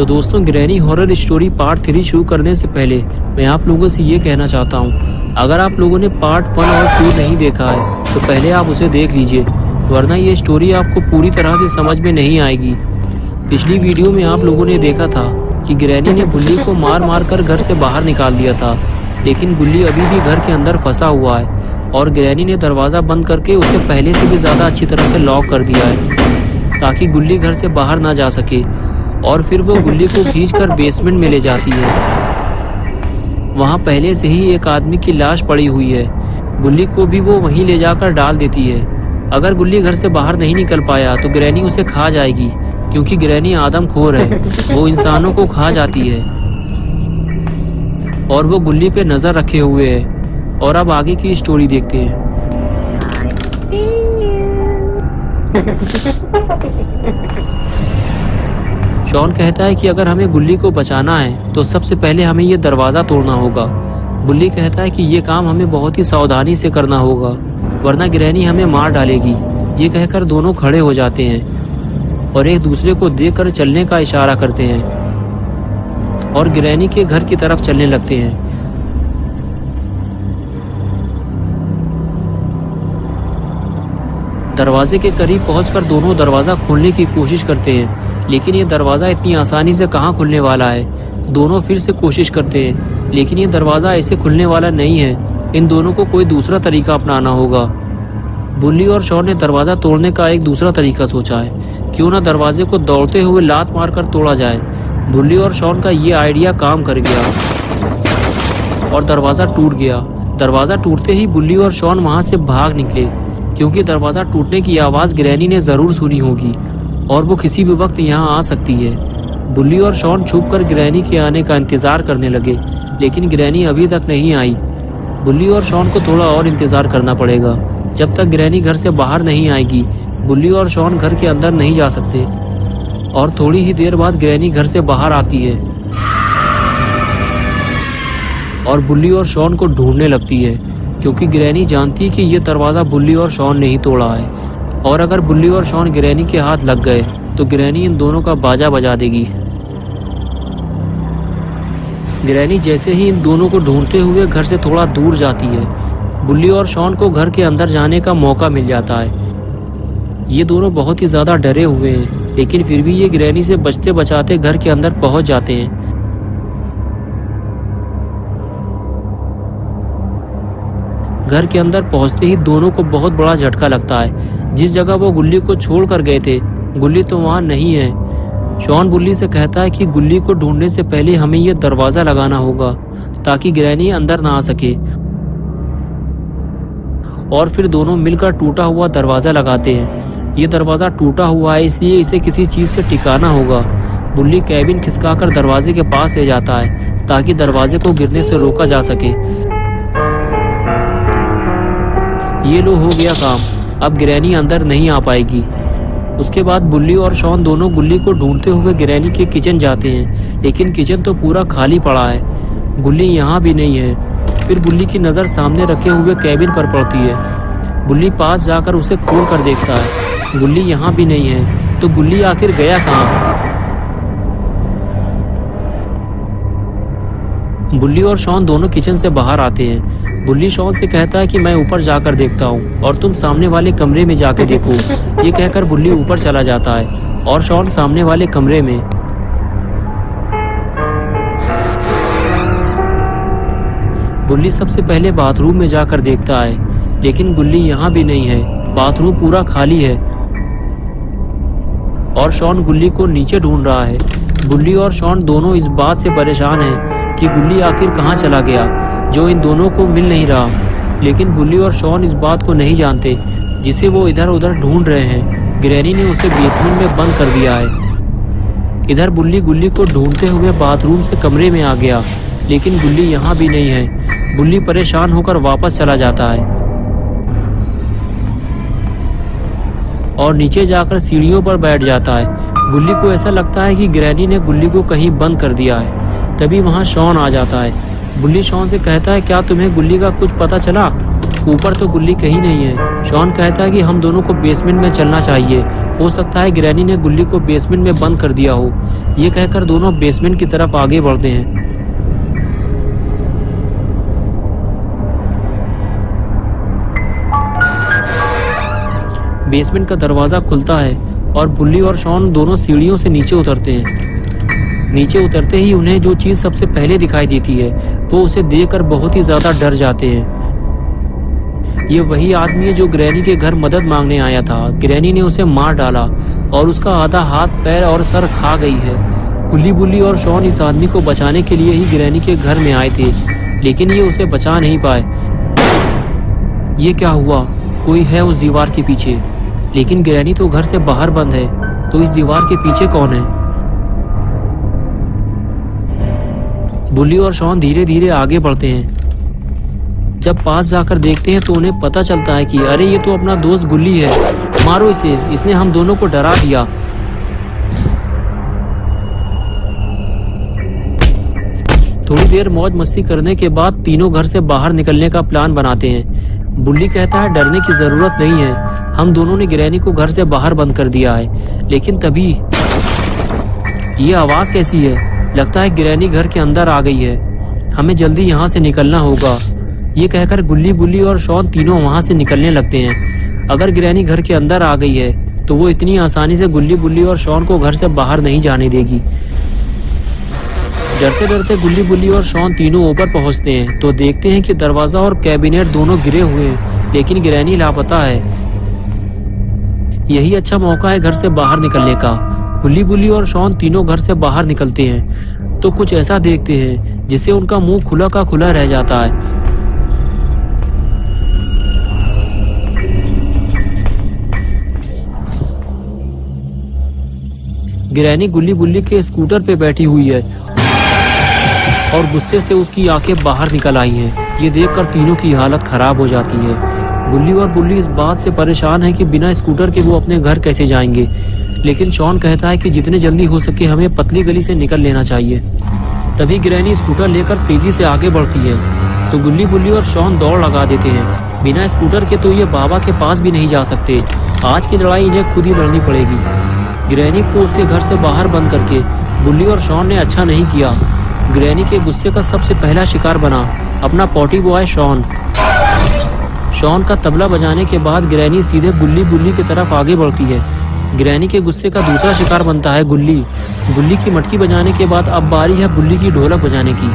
तो दोस्तों, granny horror story part 3 शुरू करने से पहले मैं आप लोगों से ये कहना चाहता हूँ, अगर आप लोगों ने पार्ट 1 और 2 नहीं देखा है तो पहले आप उसे देख लीजिए, वरना ये स्टोरी आपको पूरी तरह से समझ में नहीं आएगी। पिछली वीडियो में आप लोगों ने देखा था कि ग्रैनी ने गुल्ली को मार मार कर घर से बाहर निकाल दिया था, लेकिन गुल्ली अभी भी घर के अंदर फंसा हुआ है और ग्रैनी ने दरवाज़ा बंद करके उसे पहले से भी ज़्यादा अच्छी तरह से लॉक कर दिया है ताकि गुल्ली घर से बाहर ना जा सके। और फिर वो गुल्ली को खींचकर बेसमेंट में ले जाती है। वहाँ पहले से ही एक आदमी की लाश पड़ी हुई है। गुल्ली को भी वो वहीं ले जाकर डाल देती है। अगर गुल्ली घर से बाहर नहीं निकल पाया तो ग्रैनी उसे खा जाएगी, क्योंकि ग्रैनी आदमखोर है, वो इंसानों को खा जाती है। और वो गुल्ली पे नज़र रखे हुए है। और अब आगे की स्टोरी देखते हैं। शॉन कहता है कि अगर हमें गुल्ली को बचाना है तो सबसे पहले हमें ये दरवाज़ा तोड़ना होगा। गुल्ली कहता है कि ये काम हमें बहुत ही सावधानी से करना होगा, वरना ग्रैनी हमें मार डालेगी। ये कहकर दोनों खड़े हो जाते हैं और एक दूसरे को देखकर चलने का इशारा करते हैं और ग्रैनी के घर की तरफ चलने लगते हैं। दरवाजे के करीब पहुंचकर दोनों दरवाज़ा खोलने की कोशिश करते हैं, लेकिन ये दरवाज़ा इतनी आसानी से कहाँ खुलने वाला है। दोनों फिर से कोशिश करते हैं, लेकिन ये दरवाज़ा ऐसे खुलने वाला नहीं है। इन दोनों को कोई दूसरा तरीका अपनाना होगा। बुल्ली और शॉन ने दरवाज़ा तोड़ने का एक दूसरा तरीका सोचा है। क्यों ना दरवाजे को दौड़ते हुए लात मारकर तोड़ा जाए। बुल्ली और शॉन का ये आइडिया काम कर गया और दरवाज़ा टूट गया। दरवाज़ा टूटते ही बुल्ली और शॉन वहाँ से भाग निकले, क्योंकि दरवाज़ा टूटने की आवाज़ ग्रैनी ने ज़रूर सुनी होगी और वो किसी भी वक्त यहाँ आ सकती है। बुल्ली और शॉन छुपकर ग्रैनी के आने का इंतज़ार करने लगे, लेकिन ग्रैनी अभी तक नहीं आई। बुल्ली और शॉन को थोड़ा और इंतज़ार करना पड़ेगा। जब तक ग्रैनी घर से बाहर नहीं आएगी, बुल्ली और शॉन घर के अंदर नहीं जा सकते। और थोड़ी ही देर बाद ग्रैनी घर से बाहर आती है और बुल्ली और शॉन को ढूंढने लगती है, क्योंकि ग्रैनी जानती है कि ये दरवाज़ा बुल्ली और शॉन ने ही तोड़ा है। और अगर बुल्ली और शॉन ग्रैनी के हाथ लग गए तो ग्रैनी इन दोनों का बाजा बजा देगी। ग्रैनी जैसे ही इन दोनों को ढूंढते हुए घर से थोड़ा दूर जाती है, बुल्ली और शॉन को घर के अंदर जाने का मौका मिल जाता है। ये दोनों बहुत ही ज़्यादा डरे हुए हैं, लेकिन फिर भी ये ग्रैनी से बचते बचाते घर के अंदर पहुंच जाते हैं। घर के अंदर पहुंचते ही दोनों को बहुत बड़ा झटका लगता है। जिस जगह वो गुल्ली को छोड़ कर गए थे, गुल्ली तो वहाँ नहीं है। शॉन बुल्ली से कहता है कि गुल्ली को ढूंढने से पहले हमें यह दरवाज़ा लगाना होगा ताकि ग्रैनी अंदर ना आ सके। और फिर दोनों मिलकर टूटा हुआ दरवाज़ा लगाते हैं। ये दरवाज़ा टूटा हुआ है, इसलिए इसे किसी चीज़ से टिकाना होगा। बुल्ली कैबिन खिसकाकर दरवाजे के पास ले जाता है ताकि दरवाजे को गिरने से रोका जा सके। ये लो, हो गया काम। अब ग्रैनी अंदर नहीं आ पाएगी। उसके बाद बुल्ली और शॉन दोनों गुल्ली को ढूंढते हुए ग्रैनी के किचन जाते हैं, लेकिन किचन तो पूरा खाली पड़ा है। गुल्ली यहाँ भी नहीं है। फिर बुल्ली की नज़र सामने रखे हुए कैबिन पर पड़ती है। बुल्ली पास जाकर उसे खोल कर देखता है। गुल्ली यहाँ भी नहीं है। तो गुल्ली आखिर गया कहाँ? बुल्ली और शॉन दोनों किचन से बाहर आते हैं। बुल्ली शॉन से कहता है कि मैं ऊपर जाकर देखता हूँ और तुम सामने वाले कमरे में जाके देखो। ये कहकर बुल्ली ऊपर चला जाता है और शॉन सामने वाले कमरे में। बुल्ली सबसे पहले बाथरूम में जाकर देखता है, लेकिन गुल्ली यहाँ भी नहीं है। बाथरूम पूरा खाली है और शॉन गुल्ली को नीचे ढूंढ रहा है। बुल्ली और शॉन दोनों इस बात से परेशान हैं कि गुल्ली आखिर कहाँ चला गया, जो इन दोनों को मिल नहीं रहा। लेकिन बुल्ली और शॉन इस बात को नहीं जानते, जिसे वो इधर उधर ढूंढ रहे हैं। ग्रैनी ने उसे बेसमेंट में बंद कर दिया है। इधर बुल्ली गुल्ली को ढूंढते हुए बाथरूम से कमरे में आ गया, लेकिन गुल्ली यहाँ भी नहीं है। बुल्ली परेशान होकर वापस चला जाता है और नीचे जाकर सीढ़ियों पर बैठ जाता है। गुल्ली को ऐसा लगता है कि ग्रैनी ने गुल्ली को कहीं बंद कर दिया है। तभी वहाँ शॉन आ जाता है। बुल्ली शॉन से कहता है, क्या तुम्हें गुल्ली का कुछ पता चला? ऊपर तो गुल्ली कहीं नहीं है। शॉन कहता है कि हम दोनों को बेसमेंट में चलना चाहिए, हो सकता है ग्रैनी ने गुल्ली को बेसमेंट में बंद कर दिया हो। ये कहकर दोनों बेसमेंट की तरफ आगे बढ़ते हैं। बेसमेंट का दरवाजा खुलता है और बुल्ली और शॉन दोनों सीढ़ियों से नीचे उतरते हैं। नीचे उतरते ही उन्हें जो चीज सबसे पहले दिखाई देती है वो उसे देखकर बहुत ही ज्यादा डर जाते हैं। ये वही आदमी है जो ग्रैनी के घर मदद मांगने आया था। ग्रैनी ने उसे मार डाला और उसका आधा हाथ, पैर और सर खा गई है। गुल्ली, बुल्ली और शॉन इस आदमी को बचाने के लिए ही ग्रैनी के घर में आए थे, लेकिन ये उसे बचा नहीं पाए। ये क्या हुआ? कोई है उस दीवार के पीछे, लेकिन ग्रैनी तो घर से बाहर बंद है, तो इस दीवार के पीछे कौन है? बुल्ली और शॉन धीरे धीरे आगे बढ़ते हैं। जब पास जाकर देखते हैं तो उन्हें पता चलता है कि अरे ये तो अपना दोस्त गुल्ली है, मारो इसे, इसने हम दोनों को डरा दिया। थोड़ी देर मौज मस्ती करने के बाद तीनों घर से बाहर निकलने का प्लान बनाते हैं। बुल्ली कहता है डरने की जरूरत नहीं है, हम दोनों ने ग्रैनी को घर से बाहर बंद कर दिया है। लेकिन तभी ये आवाज कैसी है? लगता है ग्रैनी घर के अंदर आ गई है, हमें जल्दी यहाँ से निकलना होगा। ये कहकर गुल्ली, बुल्ली और शॉन तीनों वहाँ से निकलने लगते हैं। अगर ग्रैनी घर के अंदर आ गई है तो वो इतनी आसानी से गुल्ली, बुल्ली और शॉन को घर से बाहर नहीं जाने देगी। डरते डरते गुल्ली, बुल्ली और शॉन तीनों ऊपर पहुंचते हैं तो देखते हैं कि दरवाजा और कैबिनेट दोनों गिरे हुए हैं, लेकिन ग्रैनी लापता है। यही अच्छा मौका है घर से बाहर निकलने का। गुल्ली, बुल्ली और शॉन तीनों घर से बाहर निकलते हैं तो कुछ ऐसा देखते हैं जिससे उनका मुंह खुला का खुला रह जाता है। ग्रैनी गुल्ली, बुल्ली के स्कूटर पे बैठी हुई है और गुस्से से उसकी आंखें बाहर निकल आई हैं। ये देखकर तीनों की हालत खराब हो जाती है। गुल्ली और बुल्ली इस बात से परेशान है कि बिना स्कूटर के वो अपने घर कैसे जाएंगे, लेकिन शॉन कहता है कि जितने जल्दी हो सके हमें पतली गली से निकल लेना चाहिए। तभी ग्रैनी स्कूटर लेकर तेजी से आगे बढ़ती है तो गुल्ली, बुल्ली और शॉन दौड़ लगा देते हैं। बिना स्कूटर के तो ये बाबा के पास भी नहीं जा सकते। आज की लड़ाई इन्हें खुद ही लड़नी पड़ेगी। ग्रैनी को उसके घर से बाहर बंद करके बुल्ली और शॉन ने अच्छा नहीं किया। ग्रैनी के गुस्से का सबसे पहला शिकार बना अपना पॉटी बॉय शॉन। शॉन का तबला बजाने के बाद ग्रैनी सीधे गुल्ली, बुल्ली की तरफ आगे बढ़ती है। ग्रैनी के गुस्से का दूसरा शिकार बनता है गुल्ली। गुल्ली की मटकी बजाने के बाद अब बारी है बुल्ली की ढोलक बजाने की।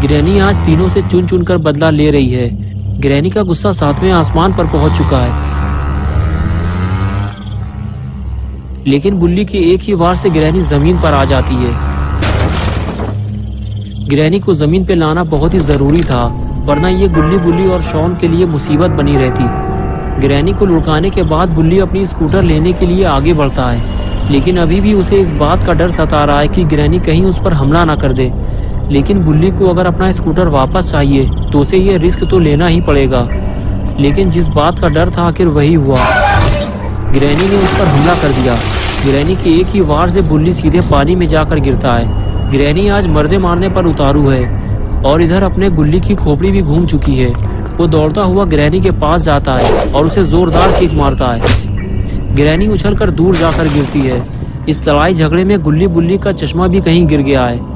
ग्रैनी आज तीनों से चुन चुन कर बदला ले रही है। ग्रैनी का गुस्सा 7वें आसमान पर पहुंच चुका है, लेकिन बुल्ली के एक ही वार से ग्रैनी जमीन पर आ जाती है। ग्रैनी को जमीन पे लाना बहुत ही जरूरी था, वरना ये गुल्ली, बुल्ली और शॉन के लिए मुसीबत बनी रहती। ग्रैनी को लुढ़काने के बाद बुल्ली अपनी स्कूटर लेने के लिए आगे बढ़ता है, लेकिन अभी भी उसे इस बात का डर सता रहा है कि ग्रैनी कहीं उस पर हमला ना कर दे। लेकिन बुल्ली को अगर अपना स्कूटर वापस चाहिए तो उसे ये रिस्क तो लेना ही पड़ेगा। लेकिन जिस बात का डर था आखिर वही हुआ। ग्रैनी ने उस पर हमला कर दिया। ग्रैनी के एक ही वार से बुल्ली सीधे पानी में जाकर गिरता है। ग्रैनी आज मर्दे मारने पर उतारू है और इधर अपने गुल्ली की खोपड़ी भी घूम चुकी है। वो दौड़ता हुआ ग्रैनी के पास जाता है और उसे जोरदार किक मारता है। ग्रैनी उछलकर दूर जाकर गिरती है। इस लड़ाई झगड़े में गुल्ली, बुल्ली का चश्मा भी कहीं गिर गया है।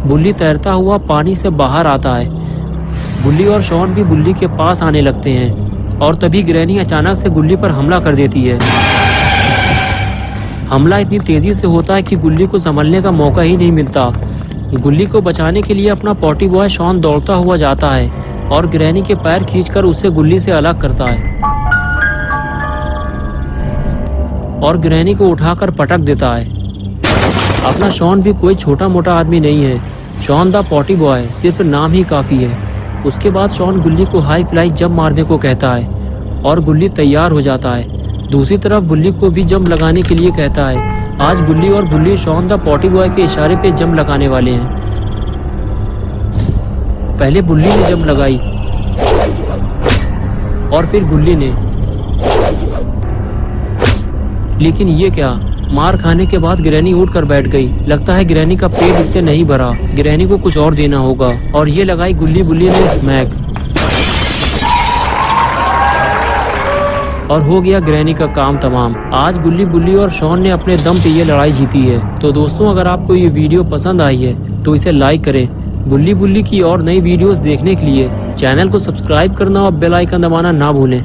बुल्ली तैरता हुआ पानी से बाहर आता है। बुल्ली और शॉन भी बुल्ली के पास आने लगते हैं और तभी ग्रैनी अचानक से गुल्ली पर हमला कर देती है। हमला इतनी तेजी से होता है कि गुल्ली को संभलने का मौका ही नहीं मिलता। गुल्ली को बचाने के लिए अपना पॉटी बॉय शॉन दौड़ता हुआ जाता है और ग्रैनी के पैर खींचकर उसे गुल्ली से अलग करता है और ग्रैनी को उठाकर पटक देता है। अपना शॉन भी कोई छोटा मोटा आदमी नहीं है। शॉन द पॉटी बॉय सिर्फ नाम ही काफी है। उसके बाद शॉन गुल्ली को हाई फ्लाई जंप मारने को कहता है और गुल्ली तैयार हो जाता है। दूसरी तरफ बुल्ली को भी जंप लगाने के लिए कहता है। आज गुल्ली और बुल्ली शॉन द पॉटी बॉय के इशारे पे जंप लगाने वाले हैं। पहले बुल्ली ने जंप लगाई और फिर गुल्ली ने। लेकिन ये क्या, मार खाने के बाद ग्रैनी उठकर बैठ गई। लगता है ग्रैनी का पेट इससे नहीं भरा, ग्रैनी को कुछ और देना होगा। और ये लगाई गुल्ली बुल्ली ने स्मैक, और हो गया ग्रैनी का काम तमाम। आज गुल्ली बुल्ली और शॉन ने अपने दम पे ये लड़ाई जीती है। तो दोस्तों, अगर आपको ये वीडियो पसंद आई है तो इसे लाइक करें। गुल्ली बुल्ली की और नई वीडियोस देखने के लिए चैनल को सब्सक्राइब करना और बेल आइकन दबाना ना भूलें।